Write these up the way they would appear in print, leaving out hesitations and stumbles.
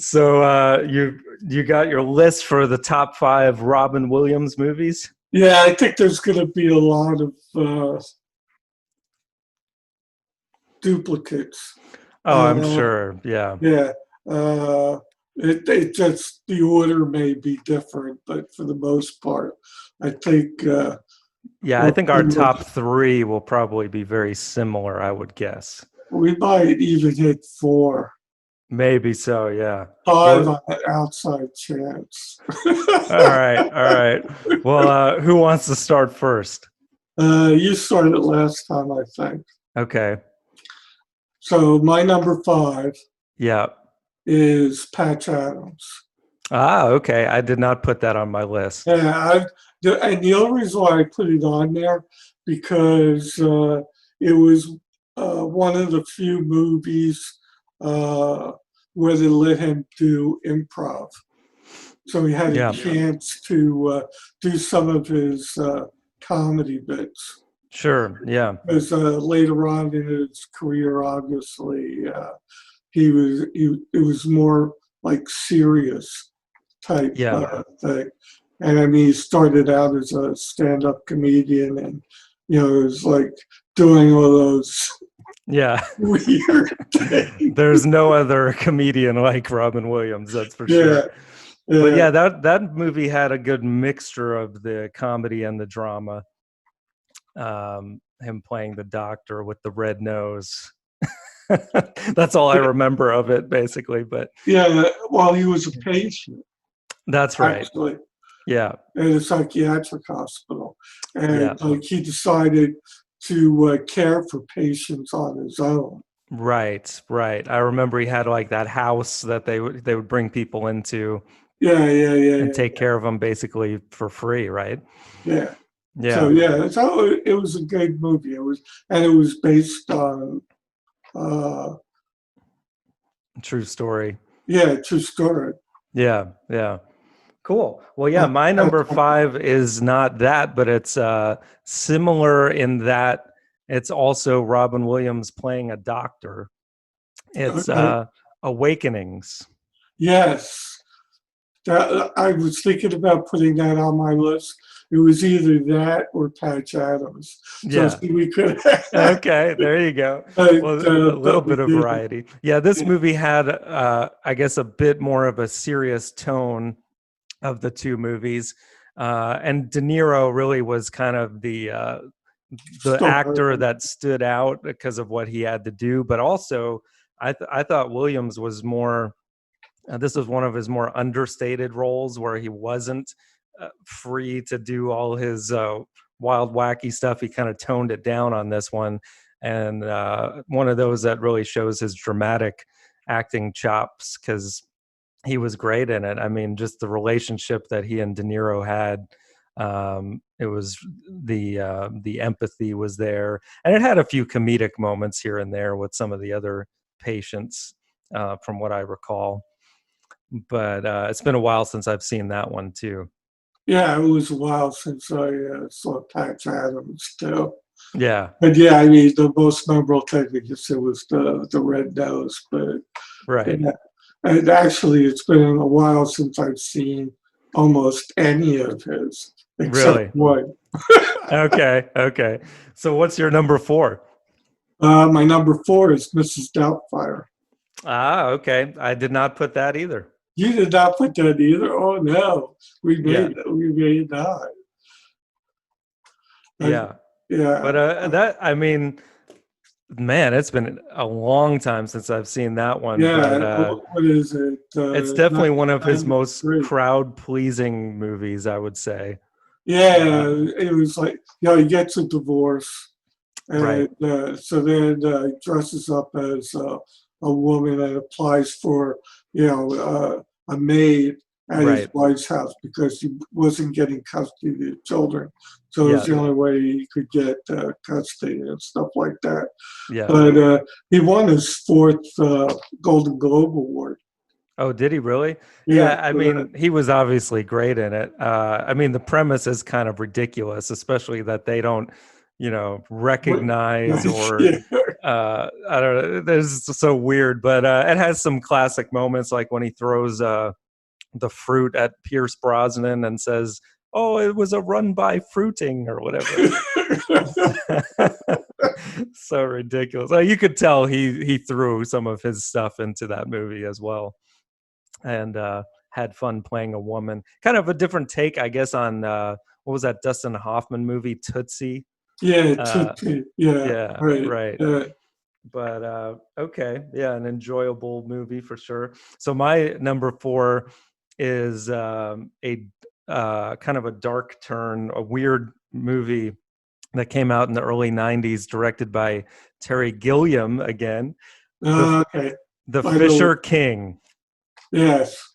So you got your list for the top five Robin Williams movies? Yeah, I think there's going to be a lot of duplicates. Oh, I'm Uh, sure. Yeah. yeah, uh, it just the order may be different, but for the most part, I think Yeah, I we're think our pretty top much three will probably be very similar, I would guess. we might even hit four, Maybe so, yeah. five Well, on an outside chance. all right, all right. Well, who wants to start first? You started last time, I think. Okay. So my number five Yeah. is Patch Adams. Ah, okay. I did not put that on my list. Yeah, and the only reason why I put it on there because it was one of the few movies uh, where they let him do improv, so he had a Yeah. chance to do some of his comedy bits. Sure. Yeah. Because later on in his career, obviously, it was more like serious type Yeah. thing. And I mean, he started out as a stand-up comedian, and it was like doing all those Yeah. weird things. There's no other comedian like Robin Williams, that's for Yeah, sure. But yeah. yeah, that movie had a good mixture of the comedy and the drama. Him playing the doctor with the red nose. That's all I remember of it, basically. But Yeah, while he was a patient, that's right. actually, Yeah, at a psychiatric hospital, yeah, and like he decided to care for patients on his own. right, right. I remember he had like that house that they would bring people into Yeah, yeah, yeah, and yeah, take care of them basically for free, right? yeah. So Yeah, yeah, so it was a good movie. It was based on, uh, true story. yeah, true story. Yeah, yeah. Cool. Well, yeah, Uh, my uh, number five is not that, but it's similar in that it's also Robin Williams playing a doctor. It's okay. Awakenings. Yes, I was thinking about putting that on my list. It was either that or Patch Adams. So Yeah. see, we could, Okay, there you go. Well, a little but we bit of didn't. variety. Yeah, this Yeah, movie had, I guess, a bit more of a serious tone of the two movies. And De Niro really was kind of the star. actor that stood out because of what he had to do. But also, I thought Williams was more. This was one of his more understated roles where he wasn't free to do all his wild, wacky stuff. He kind of toned it down on this one, and one of those that really shows his dramatic acting chops because he was great in it. I mean, just the relationship that he and De Niro had. It was the empathy was there, and it had a few comedic moments here and there with some of the other patients, from what I recall. But it's been a while since I've seen that one too. Yeah, it was a while since I saw Patch Adams too. Yeah, But yeah, I mean, the most memorable thing I guess it was the red nose. But right. yeah, and actually, it's been a while since I've seen almost any of his except Really? one. Okay, okay. So what's your number four? My number four is Mrs. Doubtfire. Ah, okay. I did not put that either. You did not put that either. Oh no, Yeah, we made that. I, yeah. yeah, But that, I mean, man, it's been a long time since I've seen that one. But yeah. What is it? it's definitely one of his most 93. crowd pleasing movies, I would say. Yeah, it was like he gets a divorce, Right, and so then he dresses up as a woman and applies for a maid at his right. wife's house because he wasn't getting custody of the children. So it was Yeah, the only way he could get custody and stuff like that. yeah. But he won his fourth Golden Globe Award. Oh, did he really? Yeah, Yeah, I for that. mean, he was obviously great in it. I mean, the premise is kind of ridiculous, especially that they don't, recognize or Yeah. I don't know. It's so weird, but it has some classic moments, like when he throws the fruit at Pierce Brosnan and says, "Oh, it was a run by fruiting," or whatever. So ridiculous. You could tell he threw some of his stuff into that movie as well, and had fun playing a woman. Kind of a different take, I guess, on what was that Dustin Hoffman movie, Tootsie? Yeah, Uh, yeah, yeah, right. right. Yeah. But okay, yeah, an enjoyable movie for sure. So my number 4 is a kind of a dark turn, a weird movie that came out in the early 90s, directed by Terry Gilliam again, the Okay. the I know. Fisher King. Yes.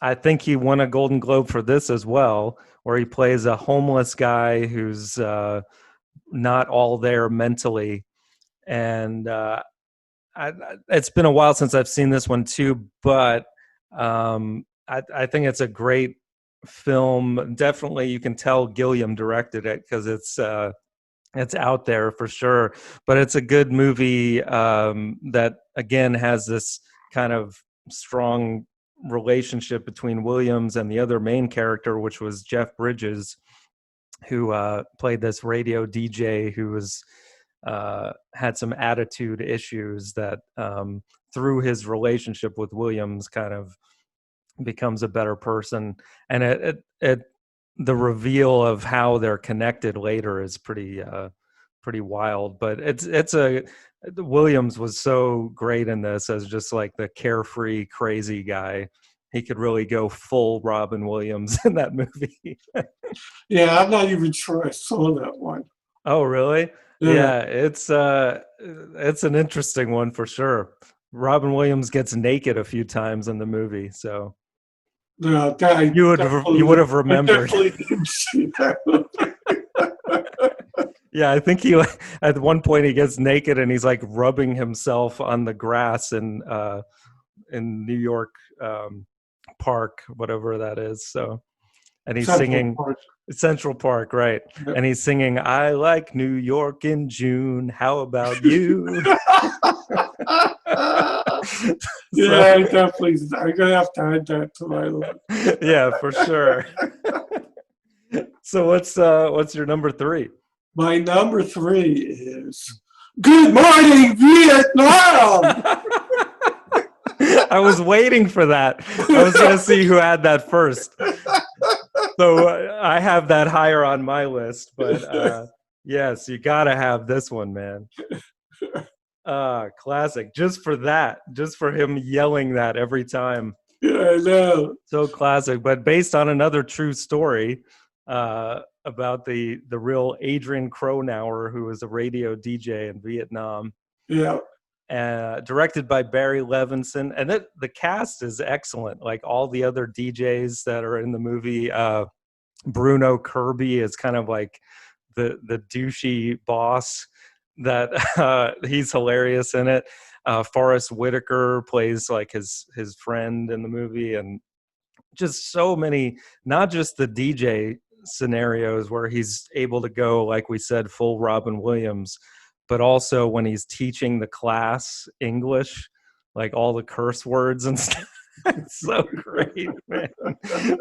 I think he won a Golden Globe for this as well, where he plays a homeless guy who's not all there mentally. And it's been a while since I've seen this one too, but I think it's a great film. Definitely, you can tell Gilliam directed it because it's out there for sure. But it's a good movie that again has this kind of strong relationship between Williams and the other main character, which was Jeff Bridges, who played this radio DJ who was had some attitude issues that through his relationship with Williams kind of becomes a better person. And it the reveal of how they're connected later is pretty wild. But it's a Williams was so great in this as just like the carefree, crazy guy. He could really go full Robin Williams in that movie. Yeah, I'm not even sure I saw that one. Oh, really? Yeah. Yeah, it's an interesting one for sure. Robin Williams gets naked a few times in the movie, so No, you would have I remembered. definitely didn't see that one. Yeah, I think he at one point he gets naked and he's like rubbing himself on the grass in New York Park, whatever that is. So, and he's Central singing Park. Central Park, right? Yeah. And he's singing, "I like New York in June. How about you?" Yeah, I definitely. I'm gonna have to add that to my list. Yeah, for sure. So what's your number 3? My number 3 is Good Morning Vietnam. I was waiting for that. I was going to see who had that first. So I have that higher on my list, but yes, you got to have this one, man. Classic. Just for that, just for him yelling that every time. Yeah, I know. So classic, but based on another true story about the real Adrian Cronauer, who was a radio DJ in Vietnam. Yeah. Directed by Barry Levinson, and the cast is excellent. Like all the other DJs that are in the movie, Bruno Kirby is kind of like the douchey boss that he's hilarious in it. Forrest Whitaker plays like his friend in the movie, and just so many, not just the DJ scenarios where he's able to go, like we said, full Robin Williams, but also when he's teaching the class English, like all the curse words and stuff. It's so great, man,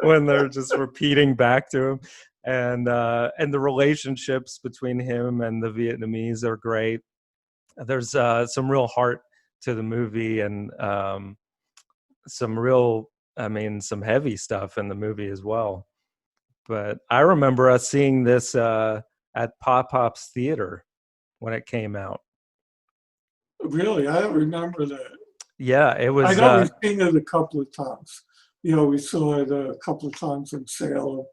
when they're just repeating back to him. And the relationships between him and the Vietnamese are great. There's some real heart to the movie, and some heavy stuff in the movie as well. But I remember us seeing this at Pop Pop's Theater when it came out. Really, I don't remember that. Yeah, it was. I know we've seen it a couple of times. We saw it a couple of times in Salem,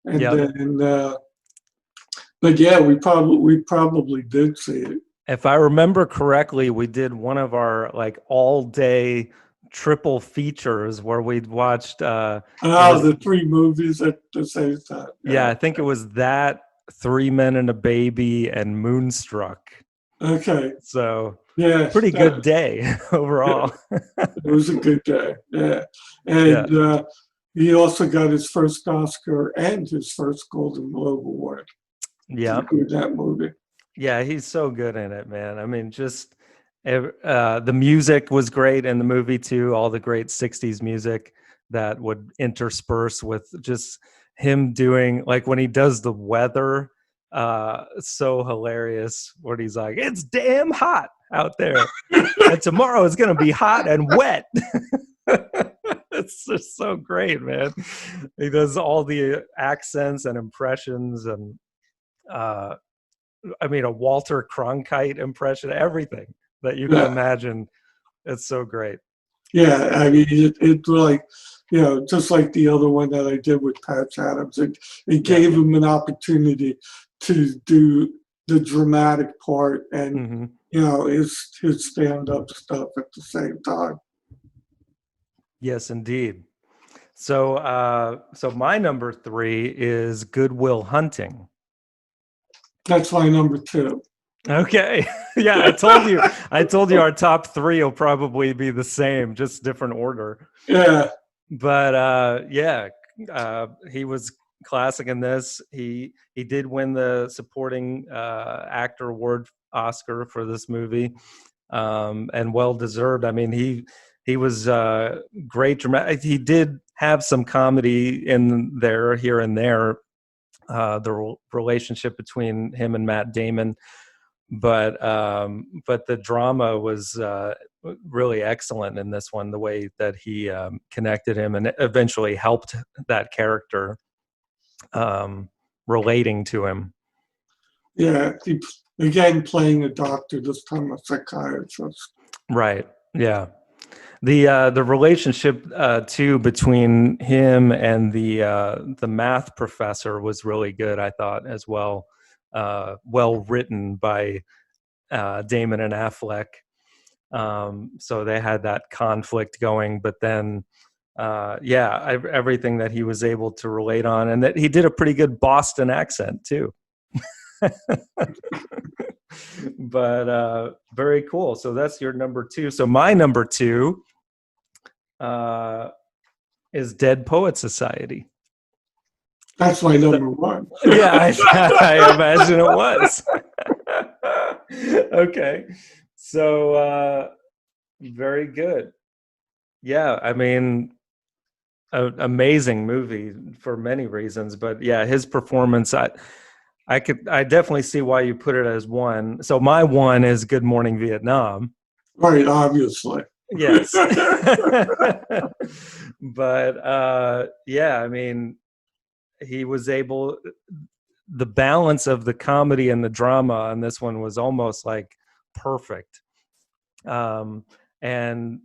and then. But yeah, we probably did see it. If I remember correctly, we did one of our like all-day triple features where we'd watched. The 3 movies at the same time. Yeah, I think it was that, 3 Men and a Baby, and Moonstruck. Okay. So yeah, pretty good day overall. It was a good day. Yeah, and he also got his first Oscar and his first Golden Globe award. Yeah. to do that movie. Yeah, he's so good in it, man. I mean, just the music was great in the movie too. All the great '60s music that would intersperse with just him doing, like when he does the weather. It's so hilarious when he's like, "It's damn hot out there, and tomorrow is gonna be hot and wet." It's just so great, man. He does all the accents and impressions and. Uh, I mean, a Walter Cronkite impression, everything that you can Yeah, imagine. It's so great. yeah. I mean, it like, just like the other one that I did with Patch Adams, it Yeah. gave him an opportunity to do the dramatic part and Hmm. his stand up stuff at the same time. Yes, indeed. So my number three is Good Will Hunting. That's my number two. Okay. Yeah, I told you. I told you our top three will probably be the same, just different order. Yeah, But yeah, he was classic in this. He did win the supporting actor award Oscar for this movie, and well deserved. I mean, he was great. Dramatic. He did have some comedy in there here and there. The relationship between him and Matt Damon, but the drama was really excellent in this one. The way that he connected him and eventually helped that character relating to him. yeah. Again, playing a doctor, this time a psychiatrist. Right. Yeah. The relationship too between him and the math professor was really good, I thought, as well. Well written by Damon and Affleck. So they had that conflict going, but then yeah, everything that he was able to relate on, and that he did a pretty good Boston accent too. But very cool. So that's your number two. So my number two uh, is Dead Poet Society. That's my number one. Yeah, I imagine it was. Okay, so very good. Yeah, I mean, amazing movie for many reasons, but yeah, his performance, I definitely see why you put it as one. So my one is Good Morning Vietnam. Right, obviously. Yes. But yeah, I mean, he was able, the balance of the comedy and the drama on this one was almost like perfect. And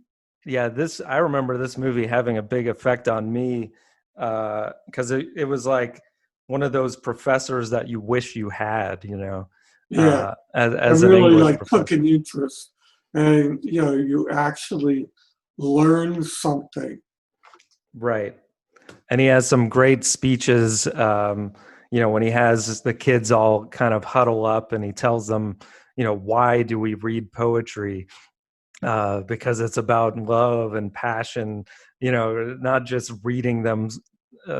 yeah, this, I remember this movie having a big effect on me because it was like one of those professors that you wish you had, Yeah, I as an really English like took professor. an interest, and you actually learn something. Right. And he has some great speeches. When he has the kids all kind of huddle up and he tells them, why do we read poetry? Because it's about love and passion, not just reading them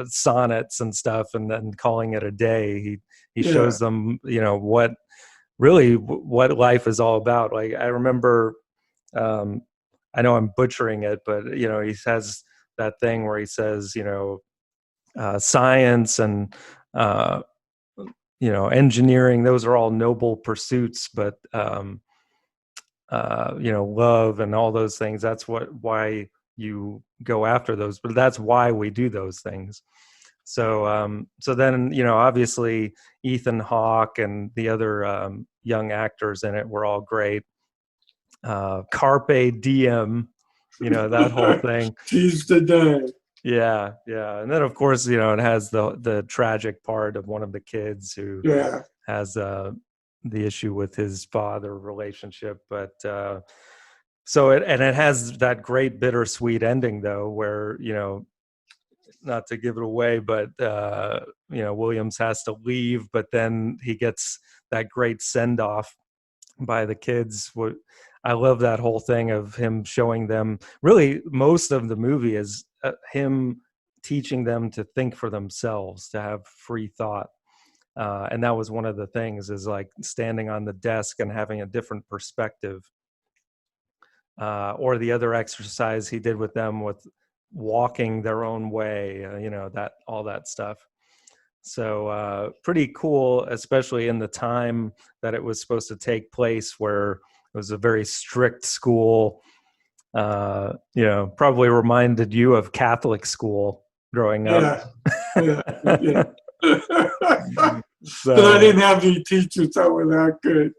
sonnets and stuff and then calling it a day. He Yeah, shows them, what life is all about. Like I remember, um, I know I'm butchering it, but he has that thing where he says, science and uh, engineering; those are all noble pursuits, but love and all those things. That's why you go after those, but that's why we do those things. So then, obviously Ethan Hawke and the other young actors in it were all great. Carpe diem, that whole thing. seize the day. Yeah, yeah. And then of course, it has the tragic part of one of the kids who Yeah, has the issue with his father relationship, but it has that great bittersweet ending though, where not to give it away, but Williams has to leave, but then he gets that great send off by the kids. I love that whole thing of him showing them. Really, most of the movie is him teaching them to think for themselves, to have free thought, And that was one of the things, is like standing on the desk and having a different perspective. Or the other exercise he did with them with walking their own way, that all that stuff. So pretty cool, especially in the time that it was supposed to take place, where it was a very strict school. Probably reminded you of Catholic school growing up. Yeah, yeah. So, But I didn't have any teachers that were that good.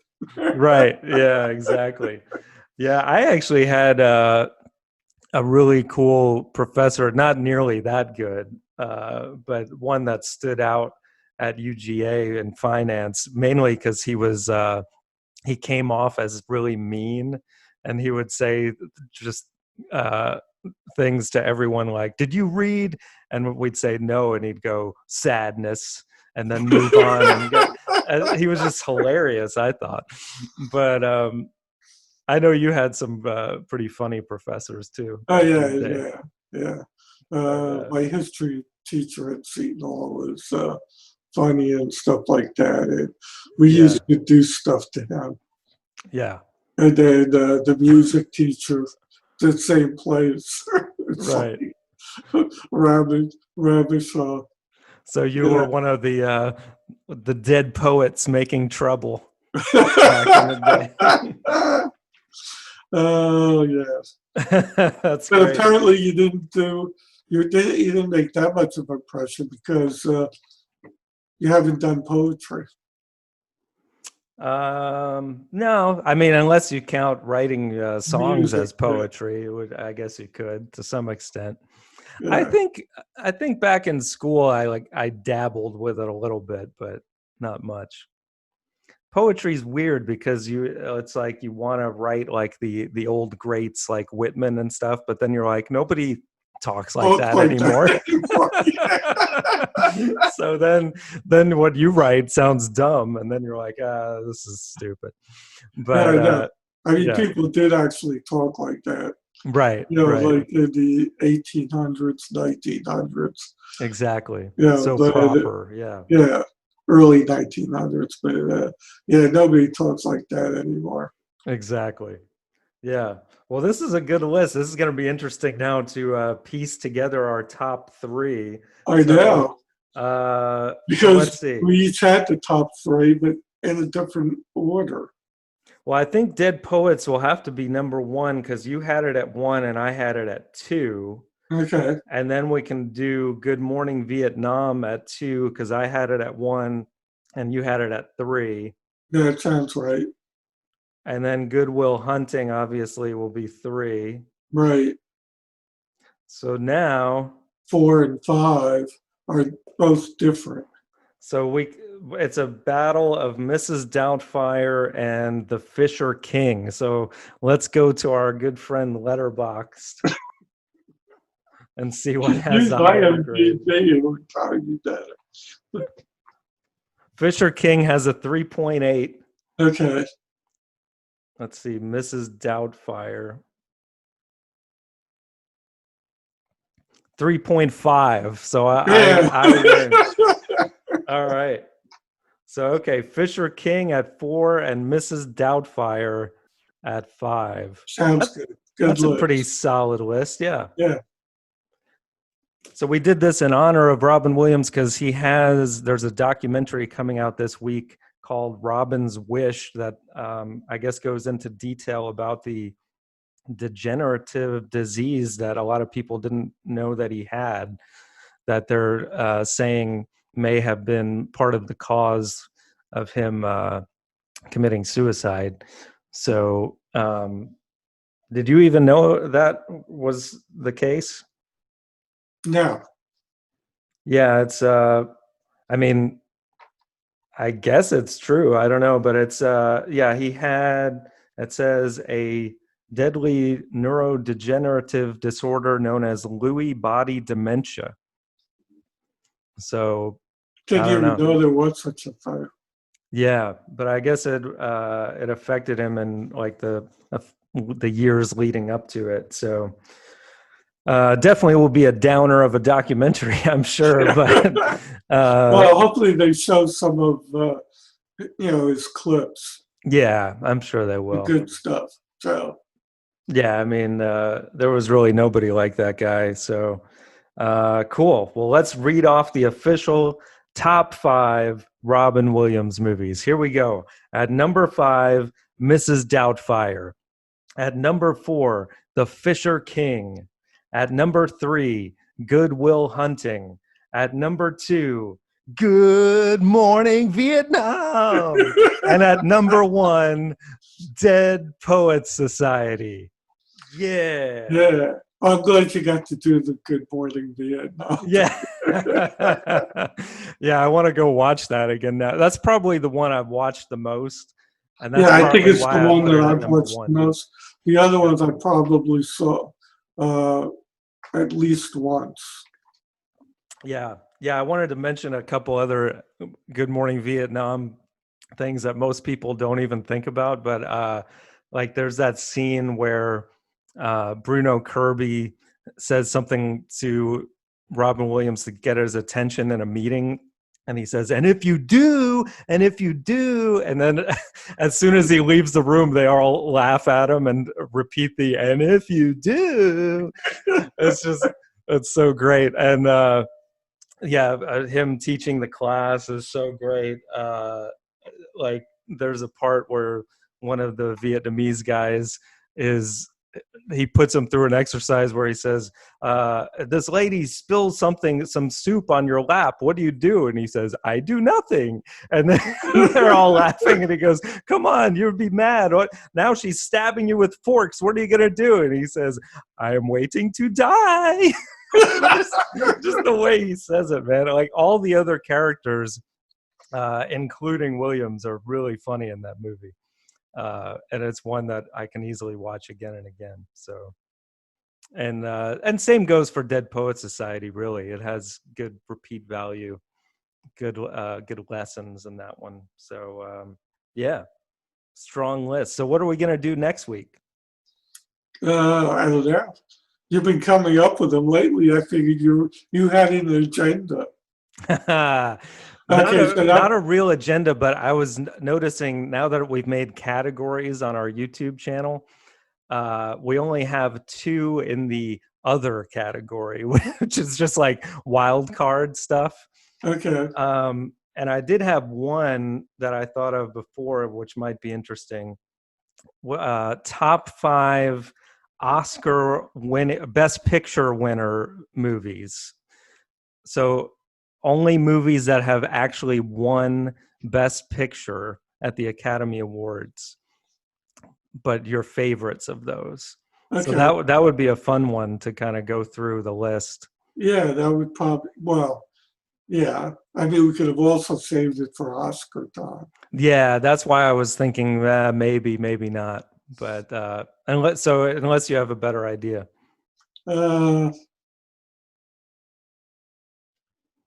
right. Yeah, exactly. Yeah, I actually had a really cool professor, not nearly that good, but one that stood out at UGA in finance, mainly because he came off as really mean, and he would say just uh, things to everyone like, "Did you read?" And we'd say no, and he'd go, "Sadness," and then move on. He was just hilarious, I thought. But I know you had some pretty funny professors too. Oh Back in yeah, the day. yeah. But, My history teacher at Seton Hall was funny and stuff like that. And we yeah, used to do stuff to him. yeah, And then the music teacher, the same place. It's right. like rabbit So you yeah. were one of the dead poets making trouble back in the day. Oh yes. That's But great. apparently you didn't make that much of an impression because you haven't done poetry. No, I mean, unless you count writing songs Music, as poetry, I guess you could to some extent. I yeah. think I think back in school, I dabbled with it a little bit, but not much. Poetry's weird because it's like you want to write like the old greats like Whitman and stuff, but then you're like, nobody talks like Both that like anymore. that anymore. So then what you write sounds dumb, and then you're like, this is stupid. Yeah, But I know. I mean, yeah, people did actually talk like that, right, right, like in the 1800s, 1900s. exactly. Yeah, So but proper, yeah. yeah, early 1900s. But yeah, nobody talks like that anymore. Exactly. Yeah. Well, this is a good list. This is going to be interesting now to piece together our top three. I So, know so let's because see. we each had the top three, but in a different order. Well, I think Dead Poets will have to be number one because you had it at one and I had it at two. Okay, And then we can do Good Morning Vietnam at two because I had it at one and you had it at three. that sounds right. And then Goodwill Hunting obviously will be three. Right. So now, 4 and 5 are both different. so it's a battle of Mrs. Doubtfire and the Fisher King. So let's go to our good friend Letterboxd and see what has Use a my higher grade. MDB and we're probably better. Fisher King has a 3.8. Okay. Let's see, Mrs. Doubtfire 3.5. So Yeah. I win. All right. So okay, Fisher King at 4 and Mrs. Doubtfire at 5. Sounds good. Good That's a pretty list. solid list. Yeah. Yeah. So we did this in honor of Robin Williams because there's a documentary coming out this week called Robin's Wish that I guess goes into detail about the degenerative disease that a lot of people didn't know that he had, that they're saying may have been part of the cause of him committing suicide. So did you even know that was the case? No. Yeah, it's I mean, I guess it's true. I don't know, but it's yeah, it says a deadly neurodegenerative disorder known as Lewy body dementia. So I Didn't don't even know. know there was such a thing. Yeah, but I guess it affected him in like the years leading up to it. So Definitely will be a downer of a documentary, I'm sure. But Well, hopefully they show some of his clips, yeah, I'm sure they the will. good stuff. So Yeah, I mean, there was really nobody like that guy. So cool. Well, let's read off the official top 5 Robin Williams movies. Here we go. At number 5, Mrs. Doubtfire. At number 4, The Fisher King. At number 3, Good Will Hunting. At number 2, Good Morning Vietnam. And at number 1, Dead Poets Society. Yeah. yeah, I'm glad you got to do the Good Morning Vietnam. Yeah. Yeah, I want to go watch that again now. That's probably the one I've watched the most. And that's Yeah, I think partly it's the why I one put that it at I've number watched the 1. most. The other ones I probably saw uh, at least once. Yeah. Yeah, I wanted to mention a couple other Good Morning Vietnam things that most people don't even think about, but like there's that scene where Bruno Kirby says something to Robin Williams to get his attention in a meeting, and he says, and if you do, and if you do, and then as soon as he leaves the room, they all laugh at him and repeat the and if you do. It's so great. And yeah, him teaching the class is so great. Like there's a part where one of the Vietnamese guys is he puts him through an exercise where he says, this lady spills some soup on your lap, what do? And he says, I do nothing. And then they're all laughing, and he goes, come on, you'd be mad. What now? She's stabbing you with forks, what are you gonna do? And he says, I am waiting to die. just the way he says it, man. Like all the other characters, including Williams, are really funny in that movie. And it's one that I can easily watch again and again. So, and same goes for Dead Poet Society. Really, it has good repeat value, good lessons in that one. So, yeah, strong list. So, what are we gonna do next week? I don't know. You've been coming up with them lately. I figured you had an agenda. Okay, so Not a real agenda, but I was noticing now that we've made categories on our YouTube channel, we only have 2 in the other category, which is just like wild card stuff. okay. And I did have one that I thought of before, which might be interesting. Top 5 Oscar Best Picture winner movies. So only movies that have actually won Best Picture at the Academy Awards, but your favorites of those. Okay. So that would be a fun one to kind of go through the list. Yeah, that would probably, well, yeah. I mean, we could have also saved it for Oscar time. Yeah, that's why I was thinking maybe not. But unless you have a better idea.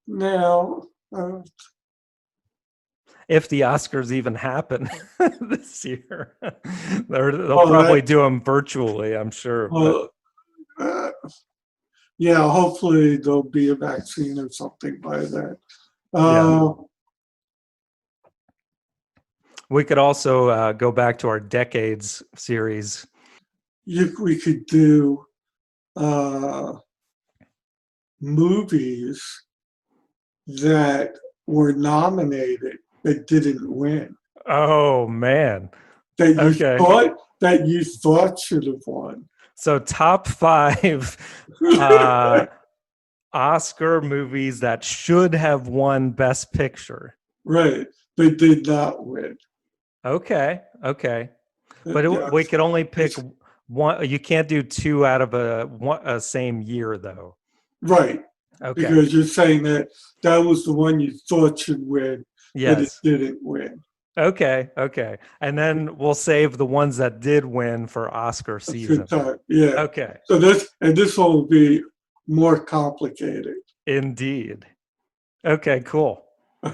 Now, if the Oscars even happen this year, they'll probably do them virtually, I'm sure. Well, yeah, hopefully there'll be a vaccine or something by then. Yeah. We could also go back to our decades series. We could do movies that were nominated that didn't win. Oh man. That you thought should have won. So top 5 Oscar movies that should have won Best Picture. Right. They did not win. Okay. But we could only pick one. You can't do 2 out of a same year, though. Right. Okay. Because you're saying that was the one you thought should win, but it didn't win. Okay. And then we'll save the ones that did win for Oscar season. Good time. Yeah. Okay. So this one will be more complicated. Indeed. Okay, cool.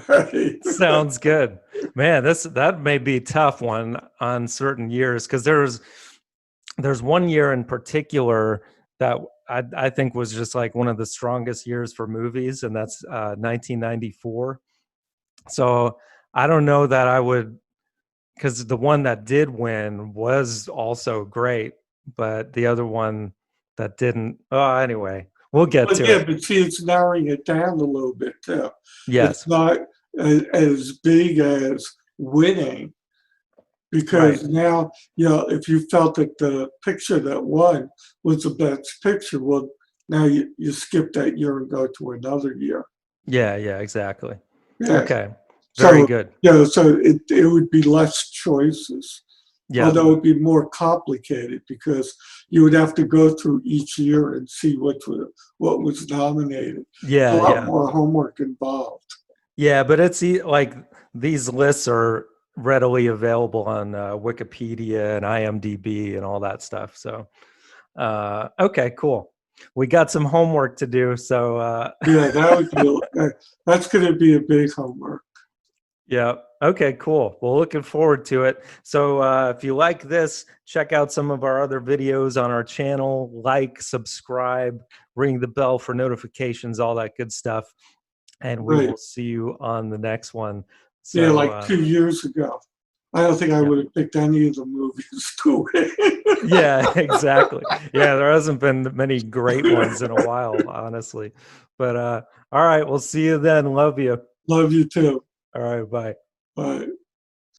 Right. Sounds good. Man, that may be a tough one on certain years, because there's one year in particular that I think was just like one of the strongest years for movies, and that's 1994. So I don't know that I would, because the one that did win was also great, but the other one that didn't. Oh, anyway, we'll get But to yeah, it. but see, it's narrowing it down a little bit too. It's Yes, not as big as winning right. because now, if you felt that the picture that won was the best picture, well, now you skip that year and go to another year. Yeah, yeah, exactly. Yeah. Okay, very So, good. so it would be less choices, Yeah, although it'd be more complicated because you would have to go through each year and see what was nominated. A yeah, lot yeah. more homework involved. Yeah, but it's like these lists are readily available on Wikipedia and IMDb and all that stuff. So, okay, cool. We got some homework to do. So, Yeah, that's going to be a big homework. yeah. Okay, cool. Well, looking forward to it. So, if you like this, check out some of our other videos on our channel. Like, subscribe, ring the bell for notifications, all that good stuff. And we Right. will see you on the next one. Yeah, So, like 2 years ago. I don't think I yeah. would have picked any of the movies to Yeah, exactly. Yeah, there hasn't been many great ones in a win. while, honestly. But all right, we'll see you then. Love you. Love you too. All right, bye. Bye.